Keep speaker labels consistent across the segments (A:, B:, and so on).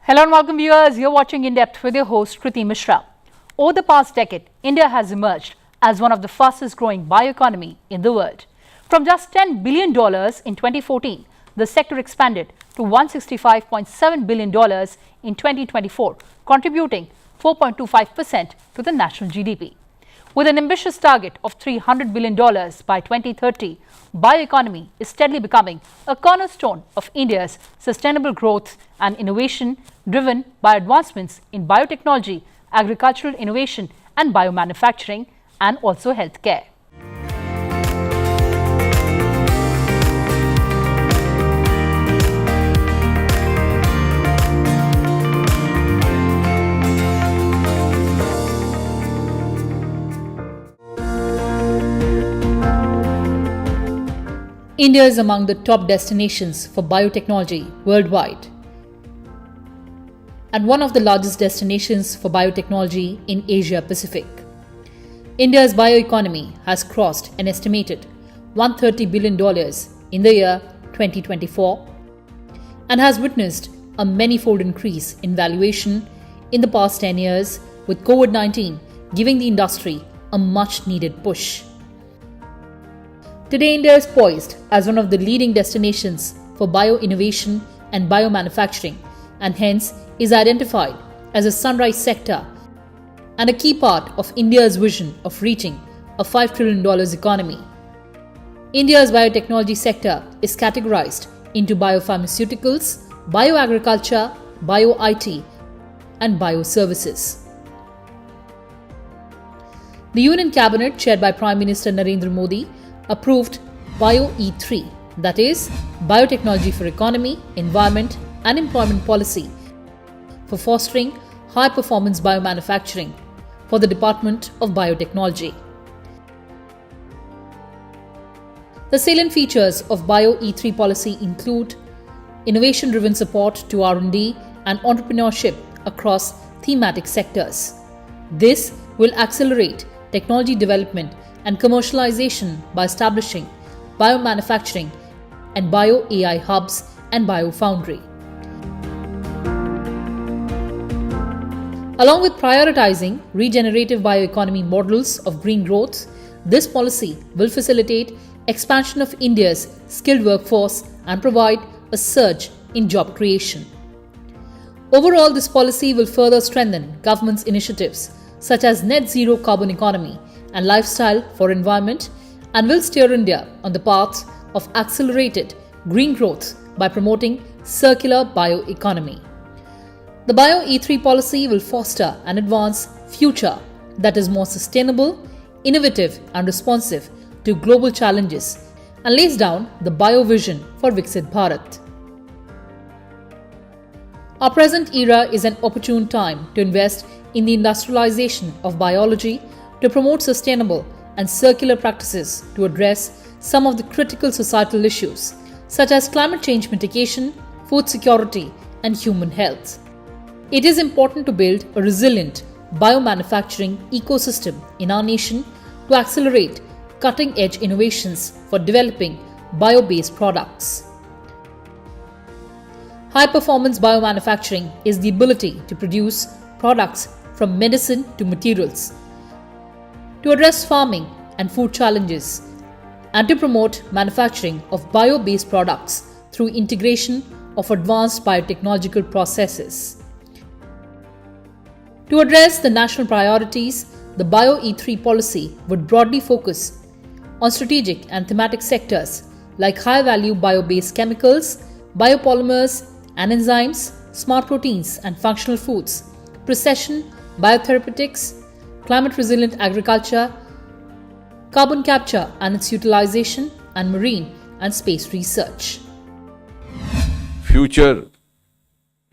A: Hello and welcome viewers, you're watching In Depth with your host Kriti Mishra. Over the past decade, India has emerged as one of the fastest growing bioeconomy in the world. From just $10 billion in 2014, the sector expanded to $165.7 billion in 2024, contributing 4.25% to the national GDP. With an ambitious target of $300 billion by 2030, bioeconomy is steadily becoming a cornerstone of India's sustainable growth and innovation, driven by advancements in biotechnology, agricultural innovation and biomanufacturing, and also healthcare. India is among the top destinations for biotechnology worldwide and one of the largest destinations for biotechnology in Asia Pacific. India's bioeconomy has crossed an estimated $130 billion in the year 2024 and has witnessed a many-fold increase in valuation in the past 10 years, with COVID-19 giving the industry a much-needed push. Today, India is poised as one of the leading destinations for bio-innovation and biomanufacturing, and hence is identified as a sunrise sector and a key part of India's vision of reaching a $5 trillion economy. India's biotechnology sector is categorized into biopharmaceuticals, bioagriculture, bio-IT, and bioservices. The Union Cabinet, chaired by Prime Minister Narendra Modi, approved BioE3, that is, Biotechnology for Economy, Environment and Employment Policy, for fostering high-performance biomanufacturing for the Department of Biotechnology. The salient features of BioE3 policy include innovation-driven support to R&D and entrepreneurship across thematic sectors. This will accelerate technology development and commercialization by establishing biomanufacturing and bio-AI hubs and biofoundry. Along with prioritizing regenerative bioeconomy models of green growth, this policy will facilitate expansion of India's skilled workforce and provide a surge in job creation. Overall, this policy will further strengthen government's initiatives such as net zero carbon economy and lifestyle for environment, and will steer India on the path of accelerated green growth by promoting circular bioeconomy. The BioE3 policy will foster and advance future that is more sustainable, innovative and responsive to global challenges, and lays down the bio vision for Viksit Bharat. Our present era is an opportune time to invest in the industrialization of biology to promote sustainable and circular practices to address some of the critical societal issues such as climate change mitigation, food security, and human health. It is important to build a resilient biomanufacturing ecosystem in our nation to accelerate cutting-edge innovations for developing bio-based products. High-performance biomanufacturing is the ability to produce products from medicine to materials, to address farming and food challenges, and to promote manufacturing of bio-based products through integration of advanced biotechnological processes. To address the national priorities, the BioE3 policy would broadly focus on strategic and thematic sectors like high-value bio-based chemicals, biopolymers and enzymes, smart proteins and functional foods, precision biotherapeutics, climate-resilient agriculture, carbon capture and its utilization, and marine and space research.
B: Future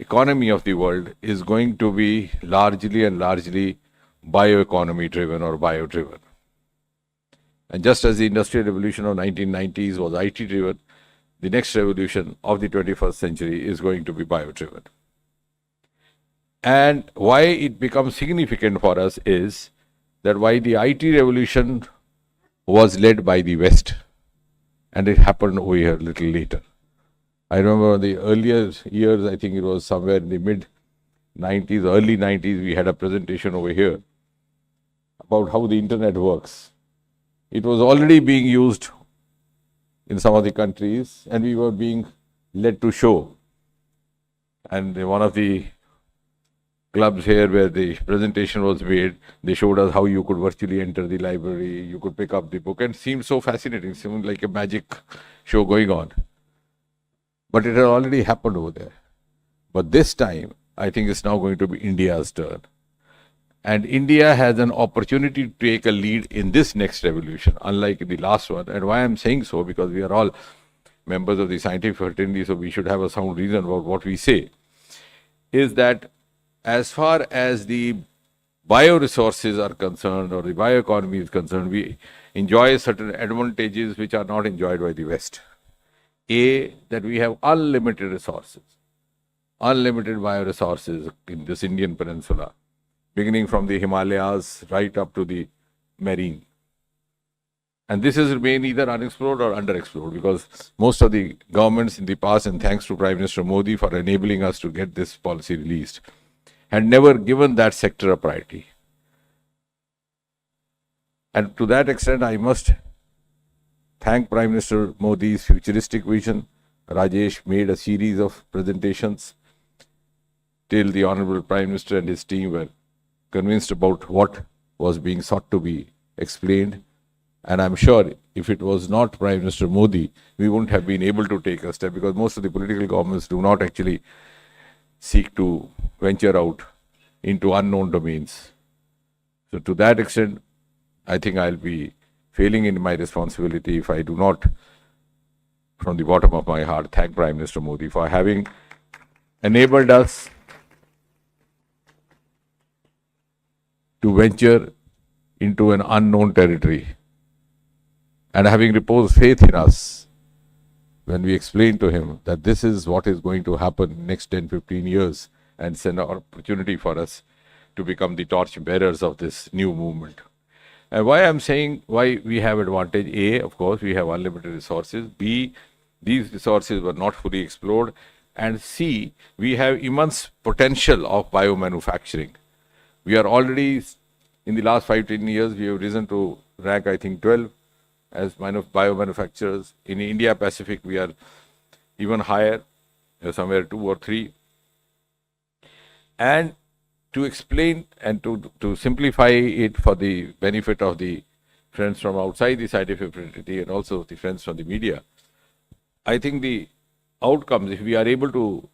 B: economy of the world is going to be largely bioeconomy driven or bio driven. And just as the industrial revolution of 1990s was IT driven, the next revolution of the 21st century is going to be bio driven. And why it becomes significant for us is that why the IT revolution was led by the West and it happened over here a little later. I remember the earlier years, I think it was somewhere in the mid 90s, early 90s, we had a presentation over here about how the internet works. It was already being used in some of the countries, and we were being led to show. And one of the clubs here where the presentation was made, they showed us how you could virtually enter the library, you could pick up the book, and it seemed so fascinating, it seemed like a magic show going on. But it had already happened over there. But this time, I think it's now going to be India's turn. And India has an opportunity to take a lead in this next revolution, unlike the last one. And why I'm saying so, because we are all members of the scientific fraternity, so we should have a sound reason about what we say, is that as far as the bioresources are concerned or the bioeconomy is concerned, we enjoy certain advantages which are not enjoyed by the West. A, that we have unlimited resources, unlimited bioresources in this Indian peninsula, beginning from the Himalayas right up to the marine. And this has remained either unexplored or underexplored, because most of the governments in the past, and thanks to Prime Minister Modi for enabling us to get this policy released, had never given that sector a priority. And to that extent, I must thank Prime Minister Modi's futuristic vision. Rajesh made a series of presentations till the Honorable Prime Minister and his team were convinced about what was being sought to be explained. And I'm sure if it was not Prime Minister Modi, we wouldn't have been able to take a step, because most of the political governments do not actually seek to venture out into unknown domains. So to that extent, I think I'll be failing in my responsibility if I do not, from the bottom of my heart, thank Prime Minister Modi for having enabled us to venture into an unknown territory, and having reposed faith in us when we explained to him that this is what is going to happen next 10-15 years, and it's an opportunity for us to become the torch bearers of this new movement. And why I'm saying why we have advantage: A, of course, we have unlimited resources; B, these resources were not fully explored; and C, we have immense potential of biomanufacturing. We are already, in the last 5-10 years, we have risen to rank, I think, 12 as biomanufacturers. In India Pacific, we are even higher, somewhere 2 or 3. And to explain and to simplify it for the benefit of the friends from outside the scientific fraternity and also the friends from the media, I think the outcomes, if we are able to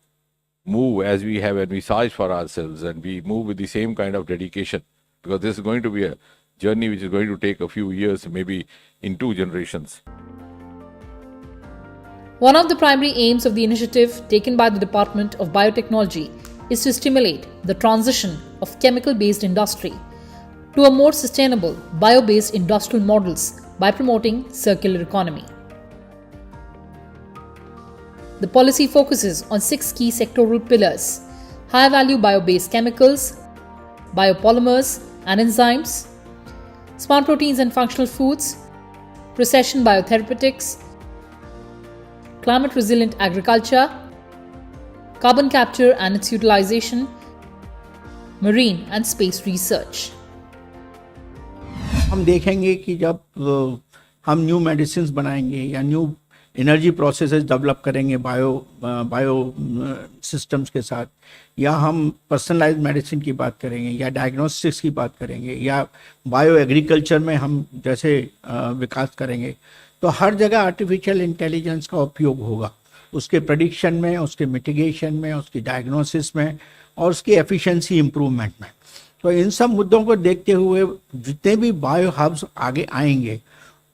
B: move as we have envisaged for ourselves, and we move with the same kind of dedication, because this is going to be a journey which is going to take a few years, maybe in 2 generations.
A: One of the primary aims of the initiative taken by the Department of Biotechnology is to stimulate the transition of chemical-based industry to a more sustainable bio-based industrial models by promoting circular economy. The policy focuses on 6 key sectoral pillars: high-value bio-based chemicals, biopolymers and enzymes, smart proteins and functional foods, precision biotherapeutics, climate-resilient agriculture, carbon capture and its utilization, marine and space research.
C: हम देखेंगे कि जब हम new medicines बनाएंगे या new energy processes develop करेंगे bio systems के साथ, या हम पर्सनलाइज्ड मेडिसिन की बात करेंगे या डायग्नोस्टिक्स की बात करेंगे या बायो एग्रीकल्चर में हम जैसे विकास करेंगे, तो हर जगह आर्टिफिशियल इंटेलिजेंस का उपयोग होगा, उसके प्रेडिक्शन में, उसके मिटिगेशन में, उसकी डायग्नोसिस में और उसकी एफिशिएंसी इम्प्रूवमेंट में। तो इन सब मुद्दों को देखते हुए जितने भी बायो हब्स आगे आएंगे,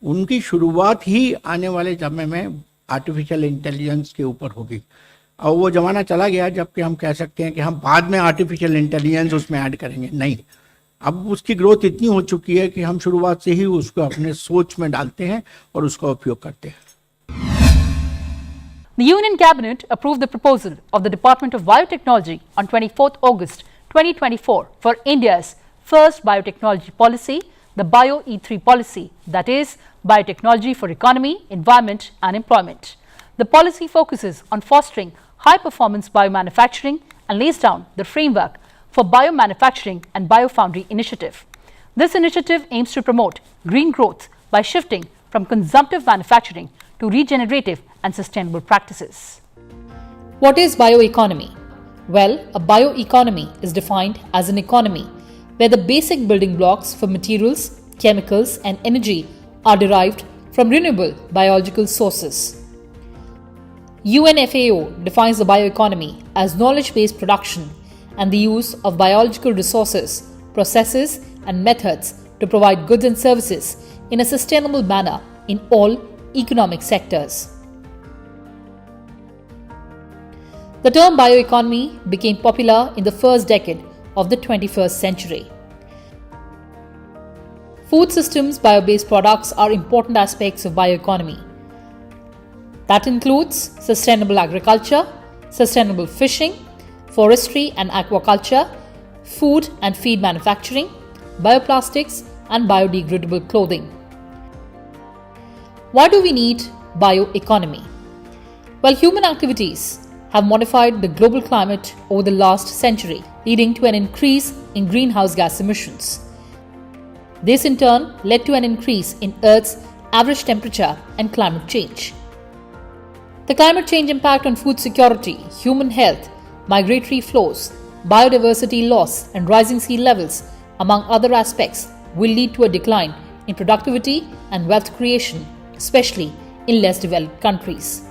C: उनकी शुरुआत ही आने वाले समय में आर्टिफिशियल इंटेलिजेंस के ऊपर होगी। और वो ज़माना चला गया जबकि हम कह सकते हैं कि हम बाद में आर्टिफिशियल इंटेलिजेंस उसमें ऐड करेंगे, नहीं, अब उसकी ग्रोथ इतनी हो चुकी है कि हम शुरुआत से ही उसको अपने सोच में डालते हैं और उसका उपयोग करते हैं।
A: The Union Cabinet approved the proposal of the Department of Biotechnology on 24th August 2024 for India's first biotechnology policy, the Bio-E3 policy, that is, biotechnology for economy, environment and employment. The policy focuses on fostering high-performance biomanufacturing and lays down the framework for Biomanufacturing and Biofoundry initiative. This initiative aims to promote green growth by shifting from consumptive manufacturing to regenerative and sustainable practices. What is bioeconomy? Well, a bioeconomy is defined as an economy where the basic building blocks for materials, chemicals, and energy are derived from renewable biological sources. UNFAO defines the bioeconomy as knowledge-based production and the use of biological resources, processes, and methods to provide goods and services in a sustainable manner in all economic sectors. The term bioeconomy became popular in the first decade of the 21st century. Food systems, bio-based products are important aspects of bioeconomy. That includes sustainable agriculture, sustainable fishing, forestry and aquaculture, food and feed manufacturing, bioplastics, and biodegradable clothing. Why do we need bioeconomy? Well, human activities have modified the global climate over the last century, leading to an increase in greenhouse gas emissions. This in turn led to an increase in Earth's average temperature and climate change. The climate change impact on food security, human health, migratory flows, biodiversity loss, and rising sea levels, among other aspects, will lead to a decline in productivity and wealth creation, especially in less developed countries.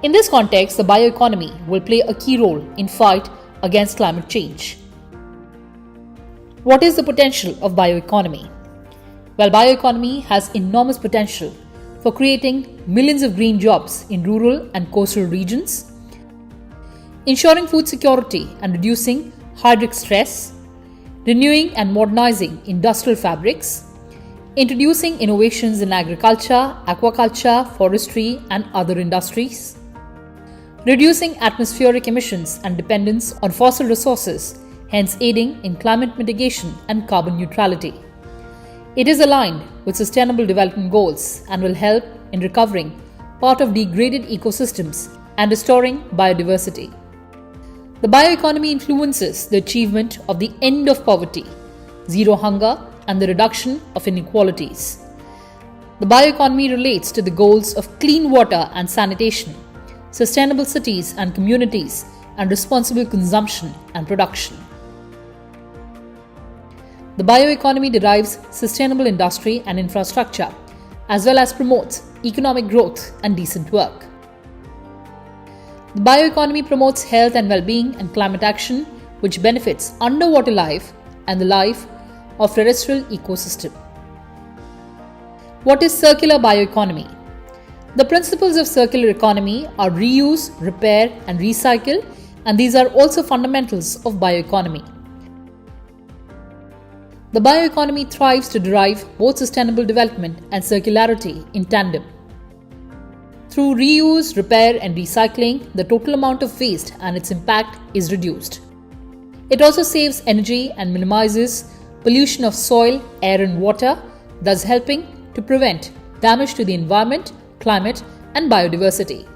A: In this context, the bioeconomy will play a key role in fight against climate change. What is the potential of bioeconomy? Well, bioeconomy has enormous potential for creating millions of green jobs in rural and coastal regions, ensuring food security and reducing hydric stress, renewing and modernizing industrial fabrics, introducing innovations in agriculture, aquaculture, forestry, and other industries, reducing atmospheric emissions and dependence on fossil resources, hence aiding in climate mitigation and carbon neutrality. It is aligned with Sustainable Development Goals and will help in recovering part of degraded ecosystems and restoring biodiversity. The bioeconomy influences the achievement of the end of poverty, zero hunger, and the reduction of inequalities. The bioeconomy relates to the goals of clean water and sanitation, sustainable cities and communities, and responsible consumption and production. The bioeconomy derives sustainable industry and infrastructure, as well as promotes economic growth and decent work. The bioeconomy promotes health and well-being and climate action, which benefits underwater life and the life of terrestrial ecosystem. What is circular bioeconomy? The principles of circular economy are reuse, repair, and recycle, and these are also fundamentals of bioeconomy. The bioeconomy thrives to derive both sustainable development and circularity in tandem. Through reuse, repair, and recycling, the total amount of waste and its impact is reduced. It also saves energy and minimizes pollution of soil, air, and water, thus helping to prevent damage to the environment, climate, and biodiversity.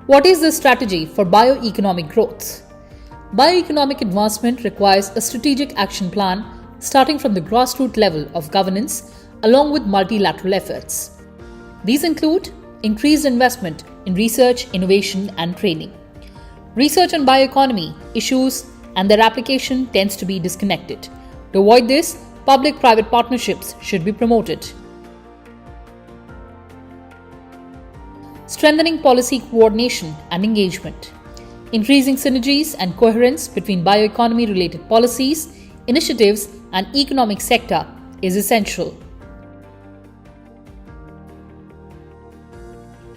A: What is the strategy for bioeconomic growth? Bioeconomic advancement requires a strategic action plan starting from the grassroots level of governance along with multilateral efforts. These include increased investment in research, innovation, and training. Research on bioeconomy issues and their application tends to be disconnected. To avoid this, public-private partnerships should be promoted. Strengthening policy coordination and engagement. Increasing synergies and coherence between bioeconomy-related policies, initiatives, and economic sector is essential.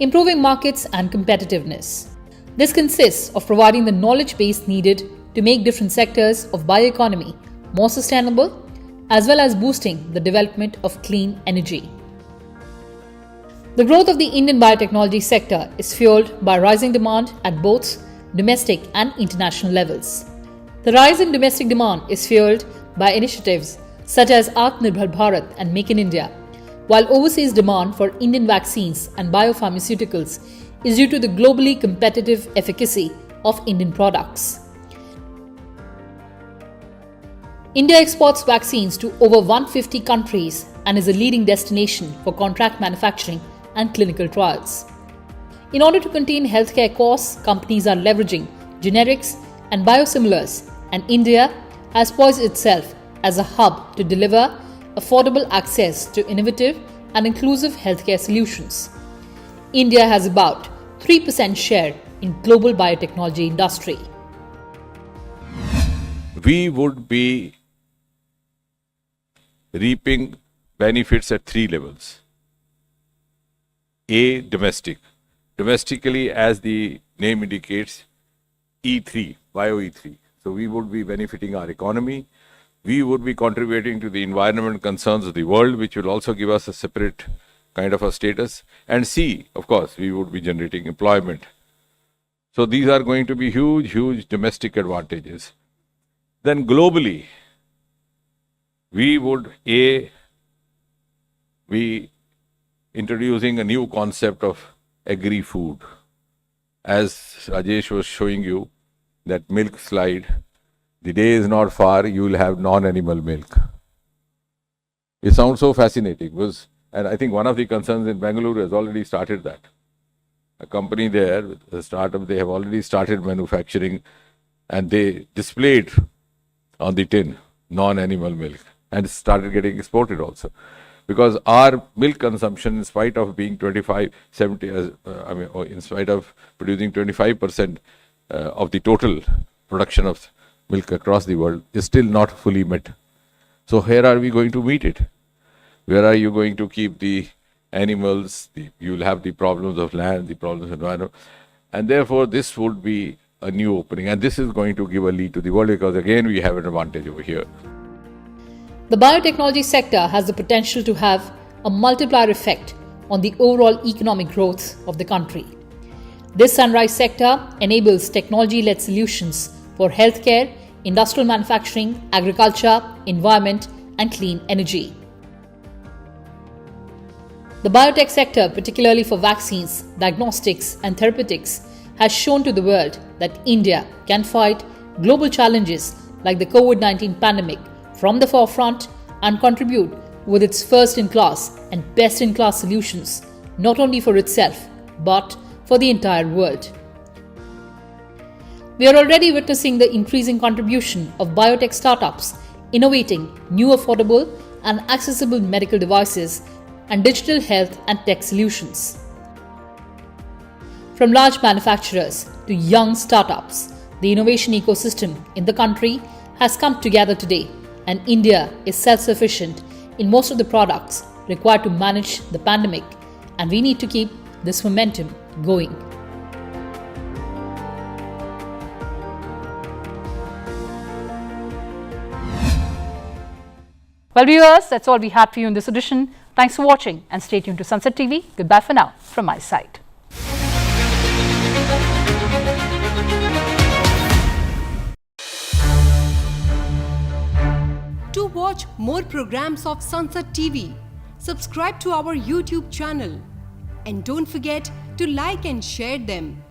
A: Improving markets and competitiveness. This consists of providing the knowledge base needed to make different sectors of bioeconomy more sustainable, as well as boosting the development of clean energy. The growth of the Indian biotechnology sector is fueled by rising demand at both domestic and international levels. The rise in domestic demand is fueled by initiatives such as Atmanirbhar Bharat and Make in India, while overseas demand for Indian vaccines and biopharmaceuticals is due to the globally competitive efficacy of Indian products. India exports vaccines to over 150 countries and is a leading destination for contract manufacturing and clinical trials. In order to contain healthcare costs, companies are leveraging generics and biosimilars, and India has poised itself as a hub to deliver affordable access to innovative and inclusive healthcare solutions. India has about 3% share in global biotechnology industry.
B: We would be reaping benefits at three levels. A, domestic. Domestically, as the name indicates, E3, Bio-E3. So we would be benefiting our economy. We would be contributing to the environment concerns of the world, which will also give us a separate kind of a status. And C, of course, we would be generating employment. So these are going to be huge, huge domestic advantages. Then globally, we would be introducing a new concept of agri-food. As Rajesh was showing you, that milk slide, the day is not far, you will have non-animal milk. It sounds so fascinating, and I think one of the concerns in Bangalore has already started that. A company there, a startup, they have already started manufacturing, and they displayed on the tin non-animal milk and started getting exported also. Because our milk consumption, in spite of being 25, 70, in spite of producing 25% of the total production of milk across the world, is still not fully met. So here are we going to meet it? Where are you going to keep the animals? You will have the problems of land, the problems of environment. And therefore, this would be a new opening. And this is going to give a lead to the world because, again, we have an advantage over here.
A: The biotechnology sector has the potential to have a multiplier effect on the overall economic growth of the country. This sunrise sector enables technology-led solutions for healthcare, industrial manufacturing, agriculture, environment, and clean energy. The biotech sector, particularly for vaccines, diagnostics, and therapeutics, has shown to the world that India can fight global challenges like the COVID-19 pandemic from the forefront and contribute with its first-in-class and best-in-class solutions, not only for itself, but for the entire world. We are already witnessing the increasing contribution of biotech startups innovating new affordable and accessible medical devices and digital health and tech solutions. From large manufacturers to young startups, the innovation ecosystem in the country has come together today, and India is self-sufficient in most of the products required to manage the pandemic, and we need to keep this momentum going. Well, viewers, that's all we had for you in this edition. Thanks for watching and stay tuned to Sunset TV. Goodbye for now from my side.
D: To watch more programs of Sunset TV, subscribe to our YouTube channel and don't forget to like and share them.